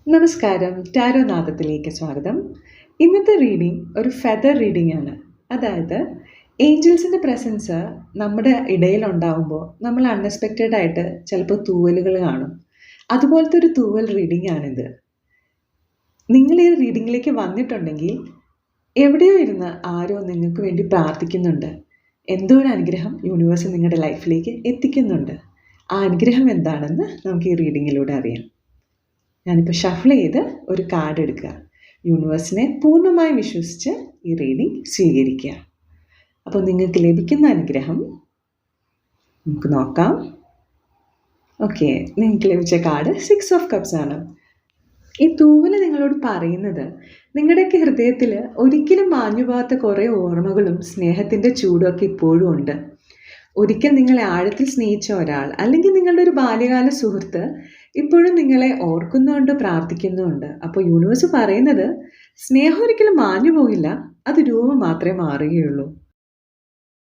നമസ്കാരം. ടാരോ നാദത്തിലേക്ക് സ്വാഗതം. ഇന്നത്തെ റീഡിംഗ് ഒരു ഫെദർ റീഡിംഗ് ആണ്. അതായത് ഏഞ്ചൽസിൻ്റെ പ്രസൻസ് നമ്മുടെ ഇടയിലുണ്ടാവുമ്പോൾ നമ്മൾ അൺഎക്സ്പെക്റ്റഡ് ആയിട്ട് ചിലപ്പോൾ തൂവലുകൾ കാണും. അതുപോലത്തെ ഒരു തൂവൽ റീഡിംഗ് ആണിത്. നിങ്ങൾ ഈ റീഡിങ്ങിലേക്ക് വന്നിട്ടുണ്ടെങ്കിൽ എവിടെയോ ഇരുന്ന് ആരോ നിങ്ങൾക്ക് വേണ്ടി പ്രാർത്ഥിക്കുന്നുണ്ട്. എന്തോ ഒരു അനുഗ്രഹം യൂണിവേഴ്സ് നിങ്ങളുടെ ലൈഫിലേക്ക് എത്തിക്കുന്നുണ്ട്. ആ അനുഗ്രഹം എന്താണെന്ന് നമുക്ക് ഈ റീഡിങ്ങിലൂടെ അറിയാം. ഞാനിപ്പോൾ ഷഫിൾ ചെയ്ത് ഒരു കാർഡ് എടുക്കുക. യൂണിവേഴ്സിനെ പൂർണ്ണമായും വിശ്വസിച്ച് ഈ റീഡിംഗ് സ്വീകരിക്കുക. അപ്പോൾ നിങ്ങൾക്ക് ലഭിക്കുന്ന അനുഗ്രഹം നമുക്ക് നോക്കാം. ഓക്കെ, നിങ്ങൾക്ക് ലഭിച്ച കാർഡ് 6 ഓഫ് കപ്സ് ആണ്. ഈ തൂവല് നിങ്ങളോട് പറയുന്നത് നിങ്ങളുടെയൊക്കെ ഹൃദയത്തിൽ ഒരിക്കലും മാഞ്ഞുപോകാത്ത കുറേ ഓർമ്മകളും സ്നേഹത്തിൻ്റെ ചൂടും ഒക്കെ ഇപ്പോഴും ഉണ്ട്. ഒരിക്കൽ നിങ്ങളെ ആഴത്തിൽ സ്നേഹിച്ച ഒരാൾ അല്ലെങ്കിൽ നിങ്ങളുടെ ഒരു ബാല്യകാല സുഹൃത്ത് ഇപ്പോഴും നിങ്ങളെ ഓർക്കുന്നുണ്ട്, പ്രാർത്ഥിക്കുന്നുണ്ട്. അപ്പോൾ യൂണിവേഴ്സ് പറയുന്നത് സ്നേഹം ഒരിക്കലും മാഞ്ഞു പോകില്ല, അത് രൂപം മാത്രമേ മാറുകയുള്ളൂ.